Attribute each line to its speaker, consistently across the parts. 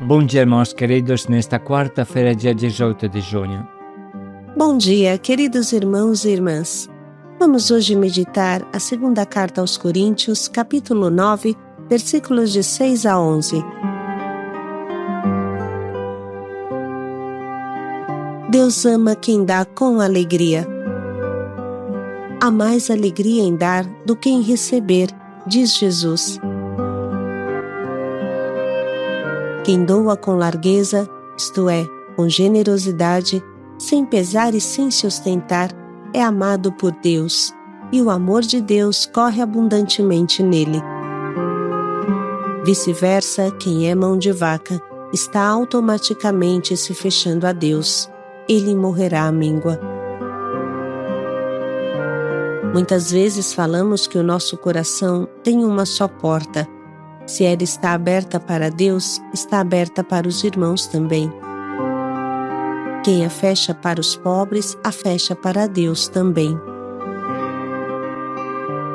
Speaker 1: Bom dia, irmãos queridos, nesta quarta-feira, dia 18 de junho.
Speaker 2: Bom dia, queridos irmãos e irmãs. Vamos hoje meditar a segunda carta aos Coríntios, capítulo 9, versículos de 6 a 11. Deus ama quem dá com alegria. Há mais alegria em dar do que em receber, diz Jesus. Quem doa com largueza, isto é, com generosidade, sem pesar e sem se ostentar, é amado por Deus, e o amor de Deus corre abundantemente nele. Vice-versa, quem é mão de vaca, está automaticamente se fechando a Deus. Ele morrerá à míngua. Muitas vezes falamos que o nosso coração tem uma só porta. Se ela está aberta para Deus, está aberta para os irmãos também. Quem a fecha para os pobres, a fecha para Deus também.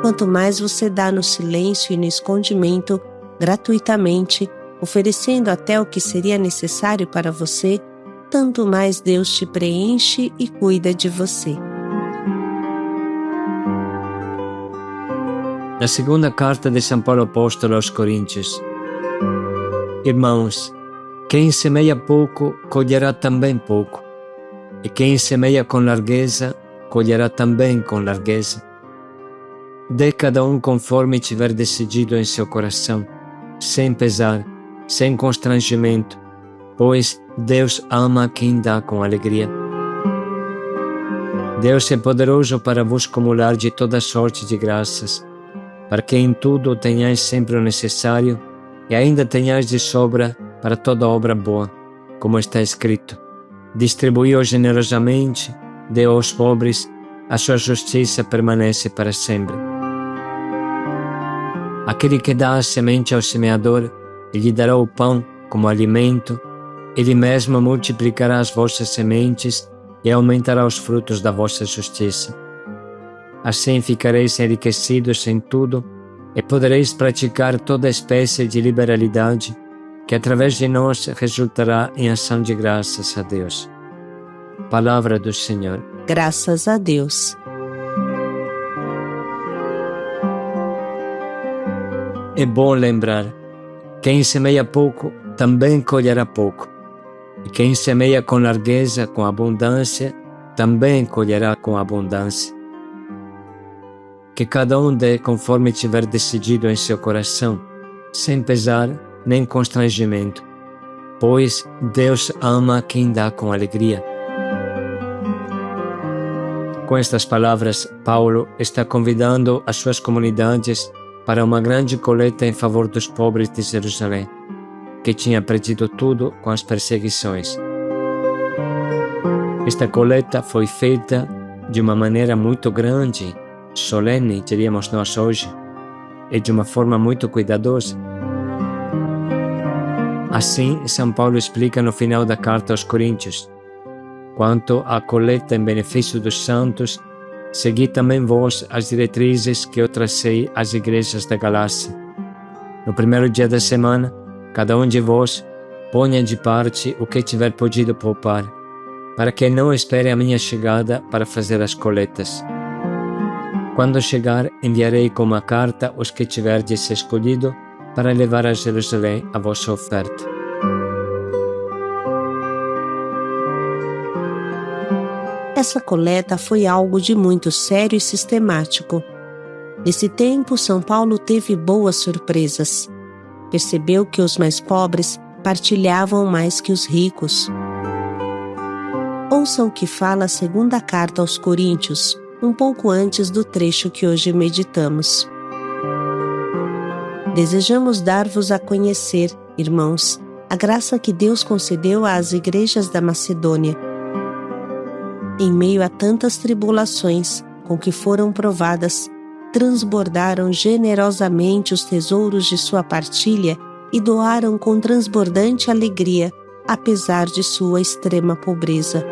Speaker 2: Quanto mais você dá no silêncio e no escondimento, gratuitamente, oferecendo até o que seria necessário para você, tanto mais Deus te preenche e cuida de você.
Speaker 1: Na segunda carta de São Paulo Apóstolo aos Coríntios. Irmãos, quem semeia pouco, colherá também pouco. E quem semeia com largueza, colherá também com largueza. Dê cada um conforme tiver decidido em seu coração, sem pesar, sem constrangimento, pois Deus ama quem dá com alegria. Deus é poderoso para vos cumular de toda sorte de graças, para que em tudo tenhais sempre o necessário e ainda tenhais de sobra para toda obra boa, como está escrito: distribuí-o generosamente, dê aos pobres, a sua justiça permanece para sempre. Aquele que dá a semente ao semeador, lhe dará o pão como alimento, ele mesmo multiplicará as vossas sementes e aumentará os frutos da vossa justiça. Assim ficareis enriquecidos em tudo e podereis praticar toda espécie de liberalidade que através de nós resultará em ação de graças a Deus. Palavra do Senhor.
Speaker 2: Graças a Deus.
Speaker 1: É bom lembrar: quem semeia pouco, também colherá pouco. E quem semeia com largueza, com abundância, também colherá com abundância. Que cada um dê conforme tiver decidido em seu coração, sem pesar nem constrangimento, pois Deus ama quem dá com alegria. Com estas palavras, Paulo está convidando as suas comunidades para uma grande coleta em favor dos pobres de Jerusalém, que tinha perdido tudo com as perseguições. Esta coleta foi feita de uma maneira muito grande, solene, diríamos nós hoje, e de uma forma muito cuidadosa. Assim, São Paulo explica no final da carta aos Coríntios: quanto à coleta em benefício dos santos, segui também vós as diretrizes que eu tracei às igrejas da Galácia. No primeiro dia da semana, cada um de vós ponha de parte o que tiver podido poupar, para que não espere a minha chegada para fazer as coletas. Quando chegar, enviarei com uma carta os que tiverdes escolhido para levar a Jerusalém a vossa oferta.
Speaker 2: Essa coleta foi algo de muito sério e sistemático. Nesse tempo, São Paulo teve boas surpresas. Percebeu que os mais pobres partilhavam mais que os ricos. Ouçam o que fala a segunda carta aos Coríntios, um pouco antes do trecho que hoje meditamos. Desejamos dar-vos a conhecer, irmãos, a graça que Deus concedeu às igrejas da Macedônia. Em meio a tantas tribulações com que foram provadas, transbordaram generosamente os tesouros de sua partilha e doaram com transbordante alegria, apesar de sua extrema pobreza.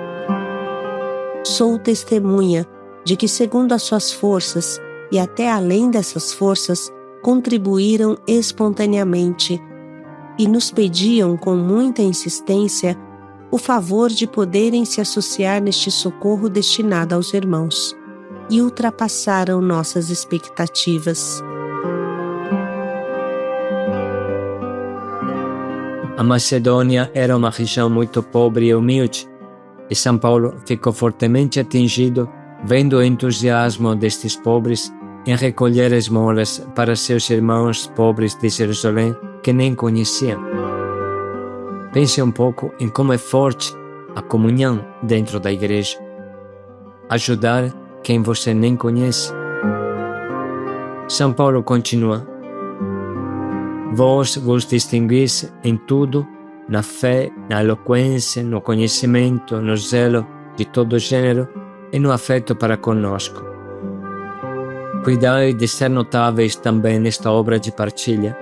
Speaker 2: Sou testemunha de que, segundo as suas forças, e até além dessas forças, contribuíram espontaneamente, e nos pediam com muita insistência o favor de poderem se associar neste socorro destinado aos irmãos, e ultrapassaram nossas expectativas.
Speaker 1: A Macedônia era uma região muito pobre e humilde, e São Paulo ficou fortemente atingido vendo o entusiasmo destes pobres em recolher esmolas para seus irmãos pobres de Jerusalém que nem conheciam. Pense um pouco em como é forte a comunhão dentro da igreja. Ajudar quem você nem conhece. São Paulo continua: vós vos distinguis em tudo, na fé, na eloquência, no conhecimento, no zelo de todo gênero e no afeto para conosco. Cuidai de ser notáveis também nesta obra de partilha.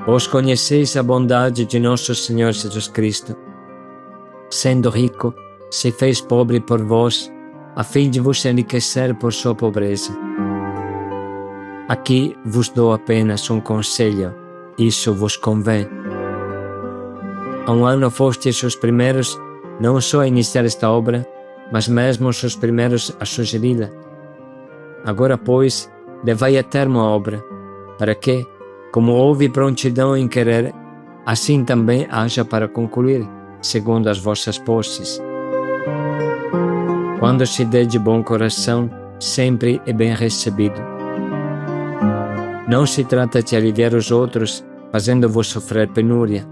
Speaker 1: Vós conheceis a bondade de nosso Senhor Jesus Cristo. Sendo rico, se fez pobre por vós, a fim de vos enriquecer por sua pobreza. Aqui vos dou apenas um conselho, isso vos convém. Há um ano fostes os primeiros não só a iniciar esta obra, mas mesmo os primeiros a sugeri-la. Agora, pois, levai a termo a obra, para que, como houve prontidão em querer, assim também haja para concluir, segundo as vossas posses. Quando se dê de bom coração, sempre é bem recebido. Não se trata de aliviar os outros, fazendo-vos sofrer penúria,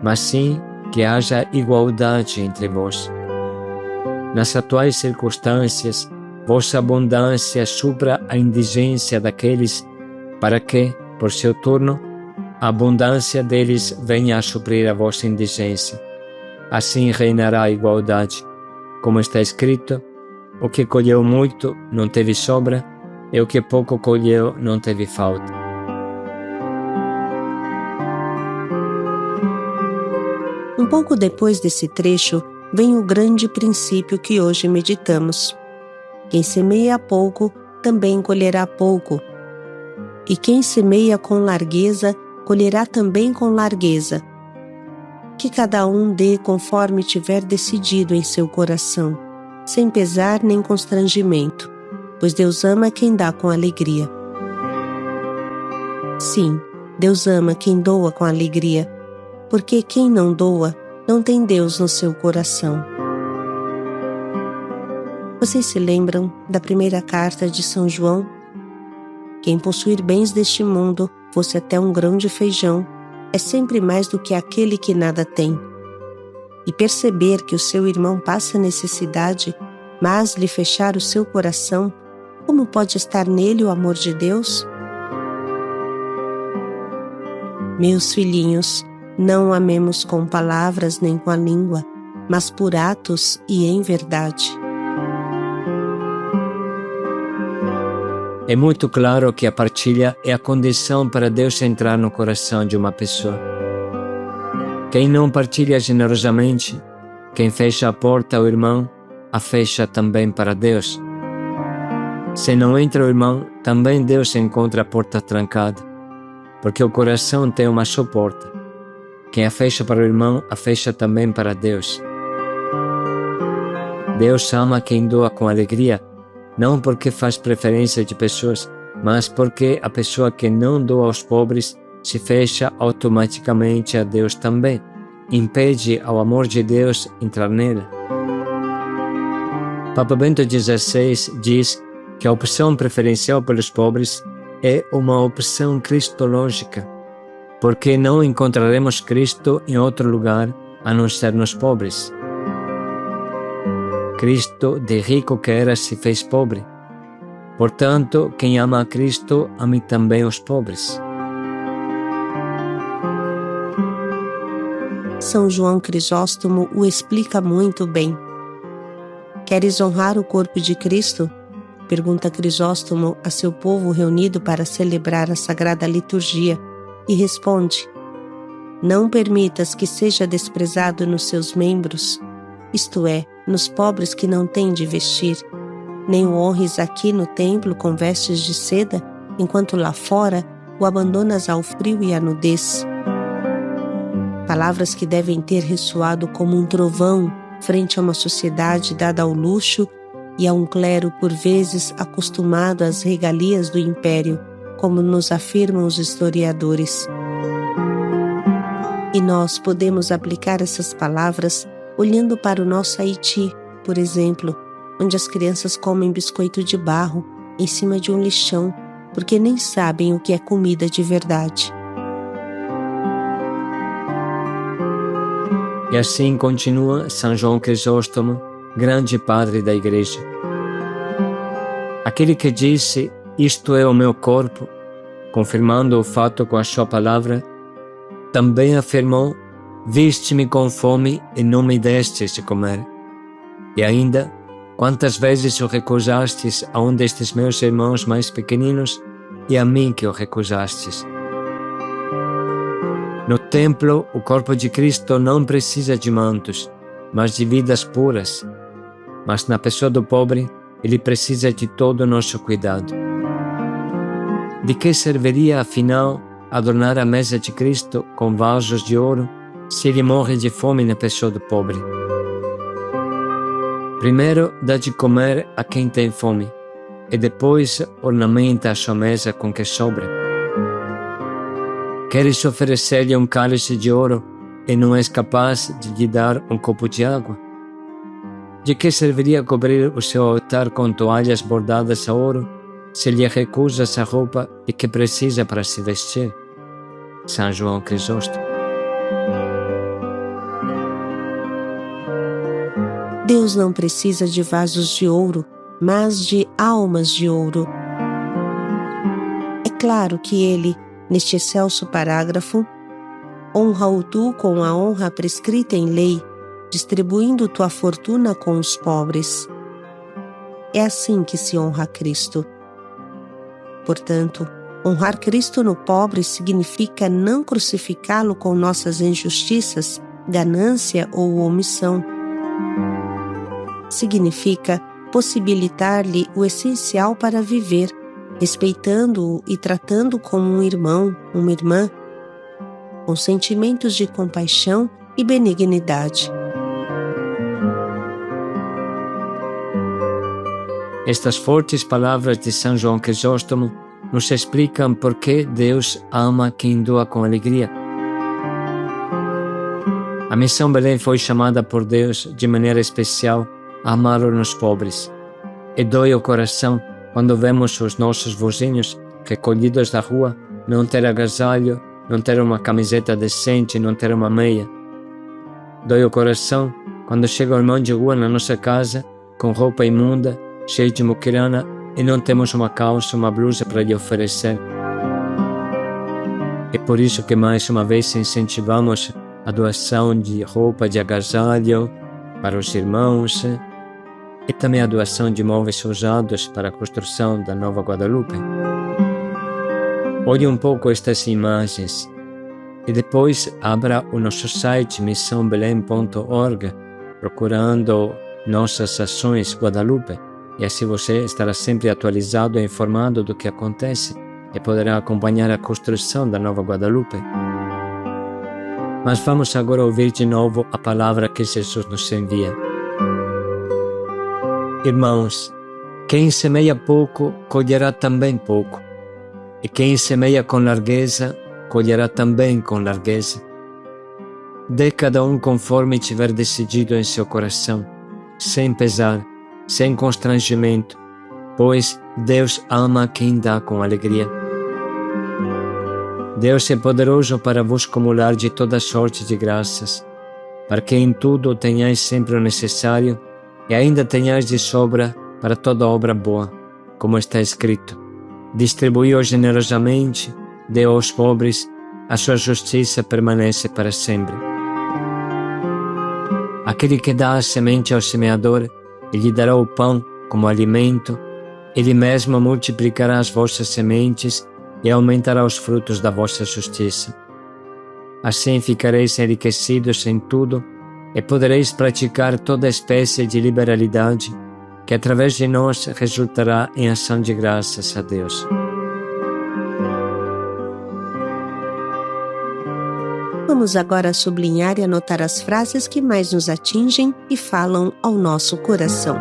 Speaker 1: mas sim que haja igualdade entre vós. Nas atuais circunstâncias, vossa abundância supra a indigência daqueles, para que, por seu turno, a abundância deles venha a suprir a vossa indigência. Assim reinará a igualdade. Como está escrito, o que colheu muito não teve sobra, e o que pouco colheu não teve falta.
Speaker 2: Um pouco depois desse trecho, vem o grande princípio que hoje meditamos. Quem semeia pouco, também colherá pouco. E quem semeia com largueza, colherá também com largueza. Que cada um dê conforme tiver decidido em seu coração, sem pesar nem constrangimento, pois Deus ama quem dá com alegria. Sim, Deus ama quem doa com alegria, porque quem não doa, não tem Deus no seu coração. Vocês se lembram da primeira carta de São João? Quem possuir bens deste mundo, fosse até um grão de feijão, é sempre mais do que aquele que nada tem. E perceber que o seu irmão passa necessidade, mas lhe fechar o seu coração, como pode estar nele o amor de Deus? Meus filhinhos, não amemos com palavras nem com a língua, mas por atos e em verdade.
Speaker 1: É muito claro que a partilha é a condição para Deus entrar no coração de uma pessoa. Quem não partilha generosamente, quem fecha a porta ao irmão, a fecha também para Deus. Se não entra o irmão, também Deus encontra a porta trancada, porque o coração tem uma só porta. Quem a fecha para o irmão, a fecha também para Deus. Deus ama quem doa com alegria, não porque faz preferência de pessoas, mas porque a pessoa que não doa aos pobres se fecha automaticamente a Deus também, impede ao amor de Deus entrar nela. Papa Bento XVI diz que a opção preferencial pelos pobres é uma opção cristológica, porque não encontraremos Cristo em outro lugar a não ser nos pobres. Cristo, de rico que era, se fez pobre. Portanto, quem ama a Cristo, ame também os pobres.
Speaker 2: São João Crisóstomo o explica muito bem. Queres honrar o corpo de Cristo? Pergunta Crisóstomo a seu povo reunido para celebrar a Sagrada Liturgia, e responde: não permitas que seja desprezado nos seus membros, isto é, nos pobres que não têm de vestir, nem o honres aqui no templo com vestes de seda, enquanto lá fora o abandonas ao frio e à nudez. palavras que devem ter ressoado como um trovão frente a uma sociedade dada ao luxo e a um clero por vezes acostumado às regalias do império, como nos afirmam os historiadores. E nós podemos aplicar essas palavras olhando para o nosso Haiti, por exemplo, onde as crianças comem biscoito de barro em cima de um lixão, porque nem sabem o que é comida de verdade.
Speaker 1: E assim continua São João Crisóstomo, grande padre da Igreja. Aquele que disse, isto é o meu corpo, confirmando o fato com a sua palavra, também afirmou, viste-me com fome e não me destes de comer. E ainda, quantas vezes o recusastes a um destes meus irmãos mais pequeninos e a mim que o recusastes. No templo, o corpo de Cristo não precisa de mantos, mas de vidas puras. Mas na pessoa do pobre, ele precisa de todo o nosso cuidado. De que serviria, afinal, adornar a mesa de Cristo com vasos de ouro se ele morre de fome na pessoa do pobre? Primeiro dá de comer a quem tem fome, e depois ornamenta a sua mesa com que sobra. Queres oferecer-lhe um cálice de ouro e não és capaz de lhe dar um copo de água? De que serviria cobrir o seu altar com toalhas bordadas a ouro, se lhe recusas a roupa e que precisa para se vestir? São João Crisóstomo.
Speaker 2: Deus não precisa de vasos de ouro, mas de almas de ouro. É claro que Ele, neste excelso parágrafo, honra-o tu com a honra prescrita em lei, distribuindo tua fortuna com os pobres. É assim que se honra a Cristo. Portanto, honrar Cristo no pobre significa não crucificá-lo com nossas injustiças, ganância ou omissão. Significa possibilitar-lhe o essencial para viver, respeitando-o e tratando-o como um irmão, uma irmã, com sentimentos de compaixão e benignidade.
Speaker 1: Estas fortes palavras de São João Crisóstomo nos explicam por que Deus ama quem doa com alegria. A Missão Belém foi chamada por Deus de maneira especial a amar os pobres. E dói o coração quando vemos os nossos vizinhos recolhidos da rua não ter agasalho, não ter uma camiseta decente, não ter uma meia. Dói o coração quando chega o irmão de rua na nossa casa com roupa imunda, cheio de muquirana e não temos uma calça, uma blusa para lhe oferecer. É por isso que mais uma vez incentivamos a doação de roupa de agasalho para os irmãos e também a doação de móveis usados para a construção da Nova Guadalupe. Olhe um pouco estas imagens e depois abra o nosso site missãobelém.org procurando nossas ações Guadalupe. E assim você estará sempre atualizado e informado do que acontece e poderá acompanhar a construção da Nova Guadalupe. Mas vamos agora ouvir de novo a palavra que Jesus nos envia. Irmãos, quem semeia pouco, colherá também pouco. E quem semeia com largueza, colherá também com largueza. Dê cada um conforme tiver decidido em seu coração, sem pesar, sem constrangimento, pois Deus ama quem dá com alegria. Deus é poderoso para vos acumular de toda sorte de graças, para que em tudo tenhais sempre o necessário e ainda tenhais de sobra para toda obra boa, como está escrito. Distribuí-o generosamente, dê aos pobres, a sua justiça permanece para sempre. Aquele que dá a semente ao semeador, e lhe dará o pão como alimento, ele mesmo multiplicará as vossas sementes e aumentará os frutos da vossa justiça. Assim ficareis enriquecidos em tudo e podereis praticar toda espécie de liberalidade, que através de nós resultará em ação de graças a Deus.
Speaker 2: Vamos agora sublinhar e anotar as frases que mais nos atingem e falam ao nosso coração.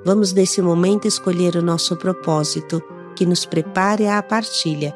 Speaker 2: Vamos nesse momento escolher o nosso propósito, que nos prepare à partilha.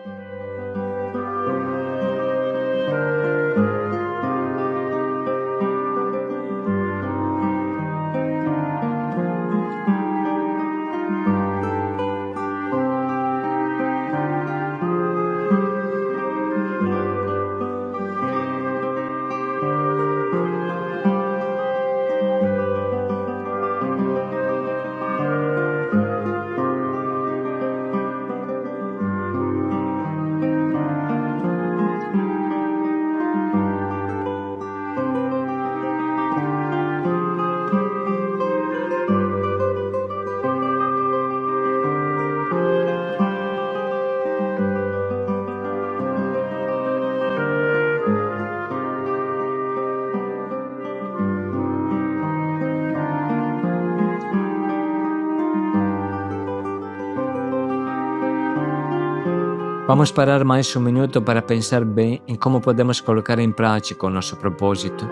Speaker 1: Vamos parar mais um minuto para pensar bem em como podemos colocar em prática o nosso propósito.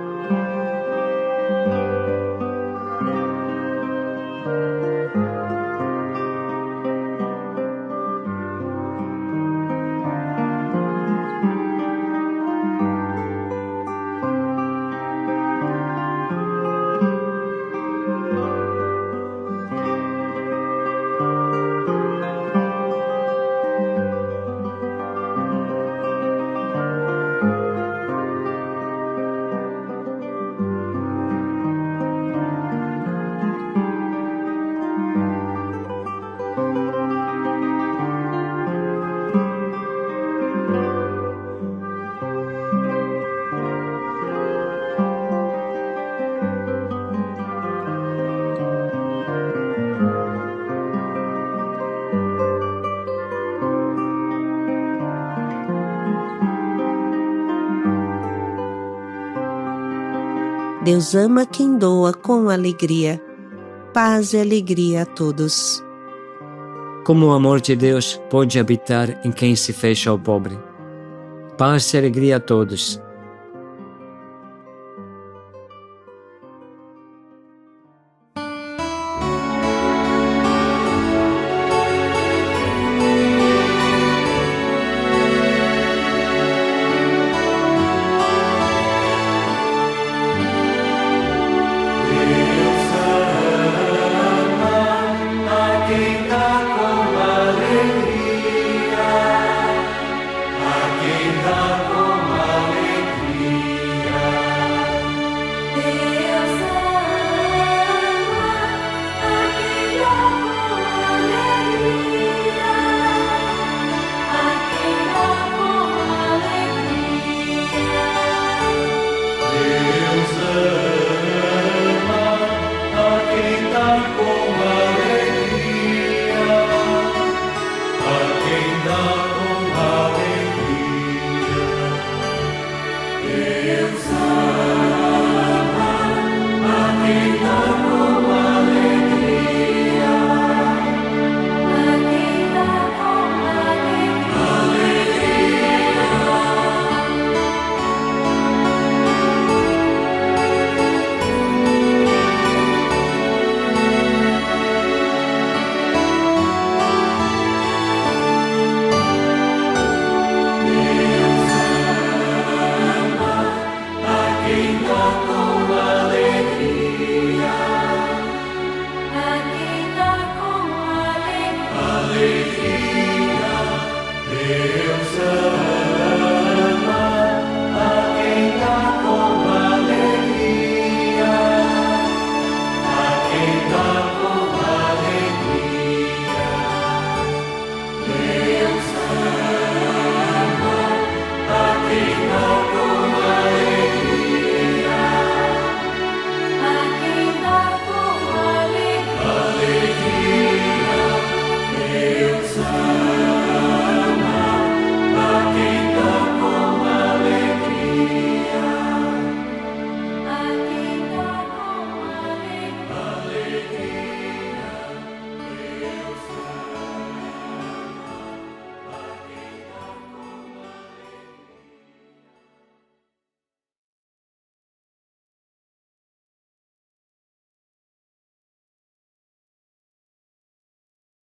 Speaker 1: Deus ama quem doa com alegria. Paz e alegria a todos. Como o amor de Deus pode habitar em quem se fecha ao pobre? Paz e alegria a todos.
Speaker 3: Quem dá com alegria venga con